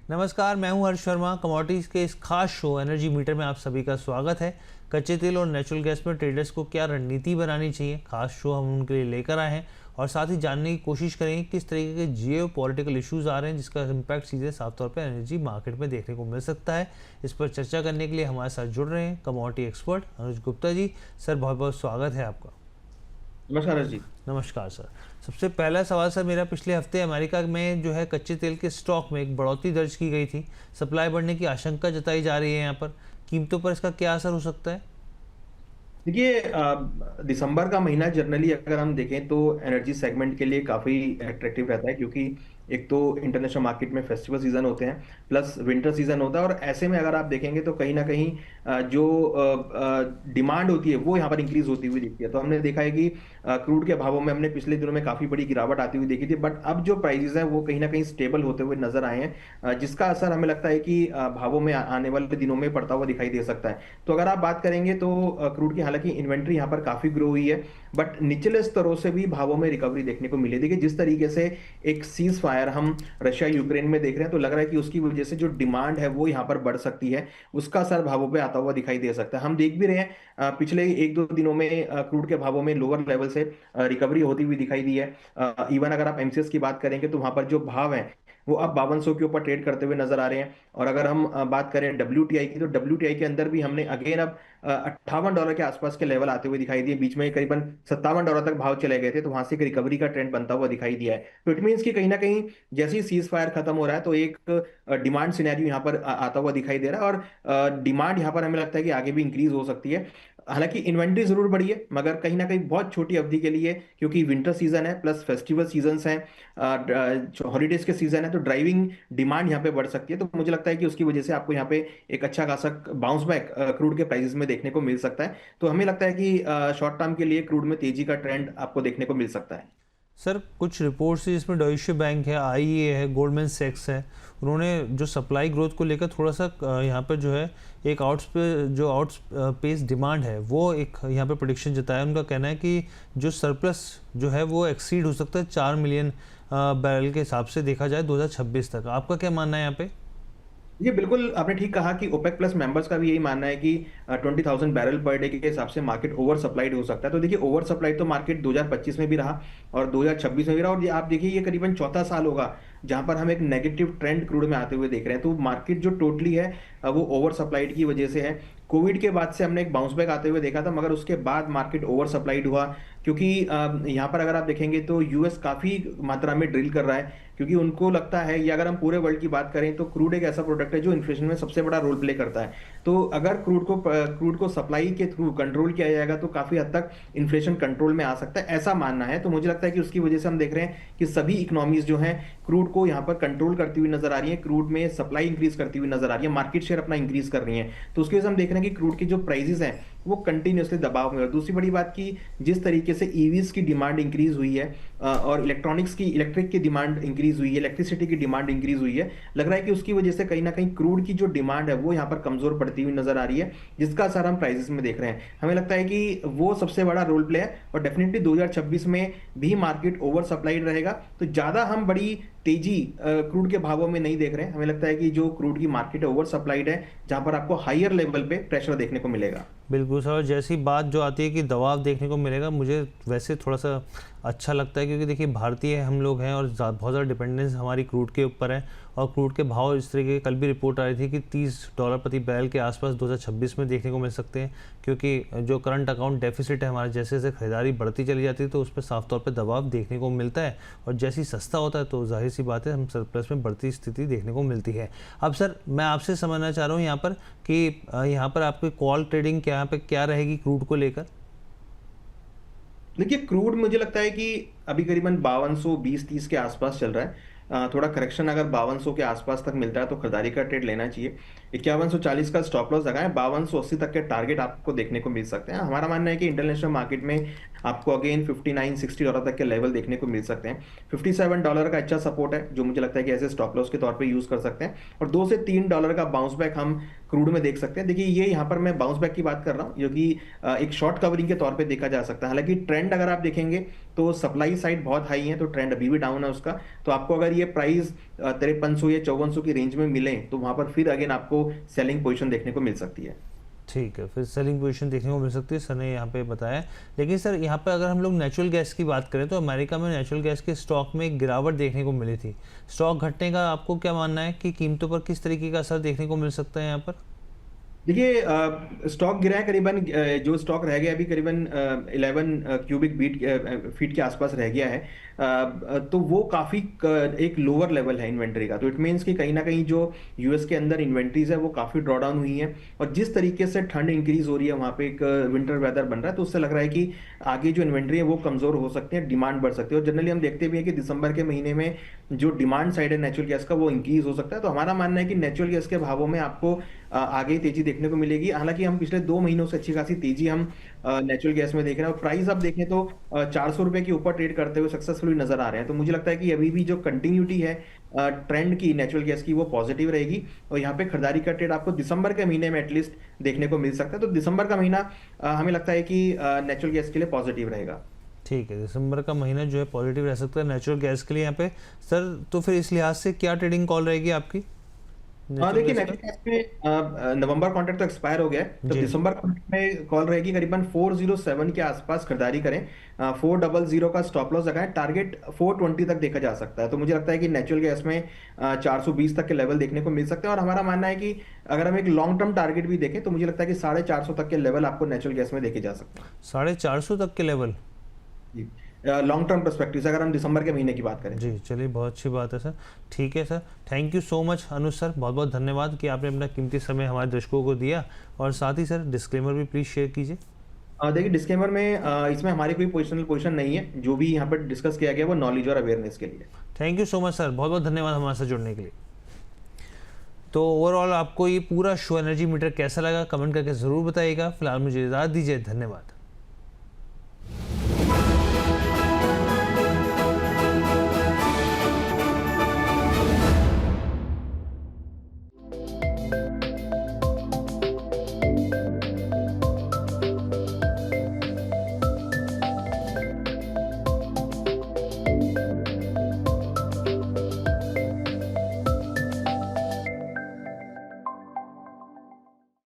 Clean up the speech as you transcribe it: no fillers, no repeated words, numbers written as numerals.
नमस्कार, मैं हूं हर्ष शर्मा। कमोडिटीज़ के इस खास शो एनर्जी मीटर में आप सभी का स्वागत है। कच्चे तेल और नेचुरल गैस में ट्रेडर्स को क्या रणनीति बनानी चाहिए, खास शो हम उनके लिए लेकर आए हैं और साथ ही जानने की कोशिश करेंगे किस तरीके के जियो पॉलिटिकल इशूज़ आ रहे हैं जिसका इम्पैक्ट सीधे साफ तौर पर एनर्जी मार्केट में देखने को मिल सकता है। इस पर चर्चा करने के लिए हमारे साथ जुड़ रहे हैं कमोडिटी एक्सपर्ट अनुज गुप्ता जी। सर, बहुत बहुत स्वागत है आपका। नमस्कार जी। नमस्कार सर। सबसे पहला सवाल सर मेरा, पिछले हफ्ते अमेरिका में जो है कच्चे तेल के स्टॉक में एक बढ़ोतरी दर्ज की गई थी। सप्लाई बढ़ने की आशंका जताई जा रही है। यहाँ पर कीमतों पर इसका क्या असर हो सकता है? देखिए, दिसंबर का महीना जनरली अगर हम देखें तो एनर्जी सेगमेंट के लिए काफ़ी अट्रैक्टिव रहता है, क्योंकि एक तो इंटरनेशनल मार्केट में फेस्टिवल सीजन होते हैं, प्लस विंटर सीजन होता है। और ऐसे में अगर आप देखेंगे तो कहीं ना कहीं जो डिमांड होती है वो यहाँ पर इंक्रीज होती हुई दिखती है। तो हमने देखा है कि क्रूड के भावों में हमने पिछले दिनों में काफ़ी बड़ी गिरावट आती हुई देखी थी, बट अब जो प्राइसेस हैं वो कहीं ना कहीं स्टेबल होते हुए नजर आए हैं, जिसका असर हमें लगता है कि भावों में आने वाले दिनों में पड़ता हुआ दिखाई दे सकता है। तो अगर आप बात करेंगे तो क्रूड की हालांकि इन्वेंट्री यहाँ पर काफी ग्रो हुई है, बट निचले स्तरों से भी भावों में रिकवरी देखने को मिली। देखिए, जिस तरीके से एक सीज फायर हम रशिया यूक्रेन में देख रहे हैं, तो लग रहा है कि उसकी वजह से जो डिमांड है वो यहाँ पर बढ़ सकती है, उसका असर भावों पे आता हुआ दिखाई दे सकता है। हम देख भी रहे हैं पिछले एक दो दिनों में क्रूड के भावों में लोअर लेवल से रिकवरी होती हुई दिखाई दी है। इवन अगर आप एमसीएक्स की बात करेंगे तो वहां पर जो भाव है वो अब 5200 के ऊपर ट्रेड करते हुए नजर आ रहे हैं। और अगर हम बात करें डब्ल्यूटीआई की, तो डब्ल्यूटीआई के अंदर भी हमने अगेन अब $58 के आसपास के लेवल आते हुए दिखाई दिए। बीच में करीबन $57 तक भाव चले गए थे, तो वहां से एक रिकवरी का ट्रेंड बनता हुआ दिखाई दिया है। तो इट मीन्स कि कहीं ना कहीं जैसे ही सीज फायर खत्म हो रहा है तो एक डिमांड सिनेरियो यहाँ पर आता हुआ दिखाई दे रहा है, और डिमांड यहाँ पर हमें लगता है कि आगे भी इंक्रीज हो सकती है। हालांकि इन्वेंट्री जरूर बढ़ी है, मगर कहीं ना कहीं बहुत छोटी अवधि के लिए, क्योंकि विंटर सीजन है प्लस फेस्टिवल सीजन हैं, हॉलीडेज के सीजन है, तो ड्राइविंग डिमांड यहाँ पे बढ़ सकती है। तो मुझे लगता है कि उसकी वजह से आपको यहाँ पे एक अच्छा खासा बाउंस बैक क्रूड के प्राइसेस में देखने को मिल सकता है। तो हमें लगता है कि शॉर्ट टर्म के लिए क्रूड में तेजी का ट्रेंड आपको देखने को मिल सकता है। सर, कुछ रिपोर्ट्स हैं जिसमें डॉइचे बैंक है, आईईए है, गोल्डमैन सैक्स है, उन्होंने जो सप्लाई ग्रोथ को लेकर थोड़ा सा यहाँ पर जो है एक आउट पेस डिमांड है वो एक यहाँ पे प्रेडिक्शन जताया। उनका कहना है कि जो सरप्लस जो है वो एक्सीड हो सकता है 4 मिलियन बैरल के हिसाब से देखा जाए 2026 तक। आपका क्या मानना है यहाँ पे? ये बिल्कुल आपने ठीक कहा कि ओपेक प्लस मेंबर्स का भी यही मानना है कि 20,000 बैरल पर डे के हिसाब से मार्केट ओवर सप्लाइड हो सकता है। तो देखिए, ओवर सप्लाइड तो मार्केट 2025 में भी रहा और 2026 में भी रहा, और ये आप देखिए ये करीबन चौथा साल होगा जहां पर हम एक नेगेटिव ट्रेंड क्रूड में आते हुए देख रहे हैं। तो मार्केट जो टोटली है वो ओवर सप्लाइड की वजह से है। कोविड के बाद से हमने एक बाउंस बैक आते हुए देखा था, मगर उसके बाद मार्केट ओवर सप्लाइड हुआ, क्योंकि यहाँ पर अगर आप देखेंगे तो यूएस काफी मात्रा में ड्रिल कर रहा है, क्योंकि उनको लगता है, या अगर हम पूरे वर्ल्ड की बात करें तो क्रूड एक ऐसा प्रोडक्ट है जो इन्फ्लेशन में सबसे बड़ा रोल प्ले करता है। तो अगर क्रूड को सप्लाई के थ्रू कंट्रोल किया जाएगा तो काफी हद तक इन्फ्लेशन कंट्रोल में आ सकता है, ऐसा मानना है। तो मुझे लगता है कि उसकी वजह से हम देख रहे हैं कि सभी इकोनॉमीज जो हैं क्रूड को यहाँ पर कंट्रोल करती हुई नजर आ रही है, क्रूड में सप्लाई इंक्रीज करती हुई नजर आ रही है, मार्केट शेयर अपना इंक्रीज कर रही है। तो उसकी वजह से हम देख रहे हैं कि क्रूड की जो प्राइसेस हैं वो कंटिन्यूसली दबाव में। और दूसरी बड़ी बात की, जिस तरीके से ईवीज की डिमांड इंक्रीज हुई है और इलेक्ट्रिक की डिमांड इंक्रीज हुई है, इलेक्ट्रिसिटी की डिमांड इंक्रीज हुई है, लग रहा है कि उसकी वजह से कहीं ना कहीं क्रूड की जो डिमांड है वो यहाँ पर कमजोर पड़ती हुई नजर आ रही है, जिसका असर हम प्राइसेस में देख रहे हैं। हमें लगता है कि वो सबसे बड़ा रोल प्ले है, और डेफिनेटली 2026 में भी मार्केट ओवर सप्लाइड रहेगा। तो ज्यादा हम बड़ी तेजी क्रूड के भावों में नहीं देख रहे हैं। हमें लगता है कि जो क्रूड की मार्केट है ओवर सप्लाइड है, जहां पर आपको हायर लेवल पे प्रेशर देखने को मिलेगा। बिल्कुल सर। जैसी बात जो आती है कि दबाव देखने को मिलेगा, मुझे वैसे थोड़ा सा अच्छा लगता है, क्योंकि देखिए भारतीय हम लोग हैं और बहुत ज़्यादा डिपेंडेंस हमारी क्रूड के ऊपर है। और क्रूड के भाव इस तरीके की कल भी रिपोर्ट आ रही थी कि $30 प्रति बैरल के आसपास 2026 में देखने को मिल सकते हैं, क्योंकि जो करंट अकाउंट डेफिसिट है हमारे, जैसे जैसे खरीदारी बढ़ती चली जाती है तो उस पर साफ तौर पर दबाव देखने को मिलता है। और जैसी सस्ता होता है तो जाहिर सी बात है हम सरप्लस में बढ़ती स्थिति देखने को मिलती है। अब सर, मैं आपसे समझना चाह रहा हूँ यहाँ पर कि यहाँ पर आपकी कॉल ट्रेडिंग यहाँ पे क्या रहेगी क्रूड को लेकर? देखिए, क्रूड मुझे लगता है कि अभी करीबन 5220-30 के आसपास चल रहा है। थोड़ा करेक्शन अगर 5200 के आसपास तक मिलता है तो खरीदारी का ट्रेड लेना चाहिए। 5140 का स्टॉप लॉस लगाएं, 5280 तक के टारगेट आपको देखने को मिल सकते हैं। हमारा मानना है कि इंटरनेशनल मार्केट में आपको अगेन $59-60 तक के लेवल देखने को मिल सकते हैं। $57 का अच्छा सपोर्ट है जो मुझे लगता है कि ऐसे स्टॉप लॉस के तौर पे यूज कर सकते हैं, और $2 से $3 का बाउंस बैक हम क्रूड में देख सकते हैं। देखिए ये यहाँ पर मैं बाउंस बैक की बात कर रहा हूँ, जो कि एक शॉर्ट कवरिंग के तौर पे देखा जा सकता है। हालांकि ट्रेंड अगर आप देखेंगे तो सप्लाई साइड बहुत हाई है, तो ट्रेंड अभी भी डाउन है उसका। तो आपको अगर ये प्राइस 5300 या 5400 की रेंज में मिले तो वहां पर फिर अगेन आपको सेलिंग पोजीशन देखने को मिल सकती है। ठीक है, फिर सेलिंग पोजीशन देखने को मिल सकती है, सर ने यहाँ पे बताया। लेकिन सर यहाँ पे अगर हम लोग नेचुरल गैस की बात करें तो अमेरिका में नेचुरल गैस के स्टॉक में एक गिरावट देखने को मिली थी। स्टॉक घटने का आपको क्या मानना है कि कीमतों पर किस तरीके का असर देखने को मिल सकता है यहाँ पर? देखिए स्टॉक गिरा है करीबन, जो स्टॉक रह गया अभी करीबन 11 क्यूबिक बीट फीट के आसपास रह गया है। तो वो काफी एक लोअर लेवल है इन्वेंट्री का। तो इट मीन्स कि कहीं ना कहीं जो यूएस के अंदर इन्वेंट्रीज है वो काफी ड्रॉ डाउन हुई है, और जिस तरीके से ठंड इंक्रीज हो रही है वहां पे एक विंटर वेदर बन रहा है, तो उससे लग रहा है कि आगे जो इन्वेंट्री है वो कमजोर हो सकती है, डिमांड बढ़ सकती है। और जनरली हम देखते भी हैं कि दिसंबर के महीने में जो डिमांड साइड है नेचुरल गैस का वो इंक्रीज हो सकता है। तो हमारा मानना है कि नेचुरल गैस के भावों में आपको आगे तेजी देखने को मिलेगी। हालांकि हम पिछले 2 महीनों से अच्छी खासी तेजी हम नेचुरल गैस में देख रहे हैं, और प्राइस आप देखें तो 400 रुपए के ऊपर ट्रेड करते हुए सक्सेसफुली नजर आ रहे हैं। तो मुझे लगता है कि अभी भी जो कंटिन्यूटी है ट्रेंड की नेचुरल गैस की वो पॉजिटिव रहेगी, और यहाँ पे खरीदारी का ट्रेड आपको दिसंबर के महीने में एटलीस्ट देखने को मिल सकता है। तो दिसंबर का महीना हमें लगता है कि नेचुरल गैस के लिए पॉजिटिव रहेगा। ठीक है, दिसंबर का महीना जो है पॉजिटिव रह सकता है नेचुरल गैस के लिए यहाँ पे। सर तो फिर इस लिहाज से क्या ट्रेडिंग कॉल रहेगी आपकी हाँ नेचुरल देखिए गैस नेचुरल का? गैस में नवंबर कॉन्ट्रैक्ट तो एक्सपायर हो गया है, तो जी। दिसंबर कॉन्ट्रैक्ट में कॉल रहेगी करीबन 407 के आसपास खरीदारी करें। 400 का स्टॉप लॉस लगाएं, टारगेट 420 तक देखा जा सकता है। तो मुझे लगता है कि नेचुरल गैस में 420 तक के लेवल देखने को मिल सकते हैं, और हमारा मानना है कि अगर हम एक लॉन्ग टर्म टारगेट भी देखें तो मुझे लगता है कि 450 तक के लेवल आपको नेचुरल गैस में देखे जा सकते हैं। 450 तक के लेवल? जी, लॉन्ग टर्म परस्पेक्टिव से अगर हम दिसंबर के महीने की बात करें। जी, चलिए बहुत अच्छी बात है सर। ठीक है sir, thank you so much Anuj sir, बहुत बहुत धन्यवाद कि आपने अपना कीमती समय हमारे दर्शकों को दिया। और साथ ही सर डिस्क्लेमर भी प्लीज़ शेयर कीजिए। देखिए डिस्क्लेमर में इसमें हमारी कोई पोजिशन नहीं है, जो भी यहाँ पर डिस्कस किया गया वो नॉलेज और अवेयरनेस के लिए। Thank you so much sir, बहुत बहुत धन्यवाद हमारे साथ जुड़ने के लिए। तो ओवरऑल आपको ये पूरा शो एनर्जी मीटर कैसा लगा कमेंट करके ज़रूर बताइएगा। फिलहाल मुझे इजाज़त दीजिए, धन्यवाद।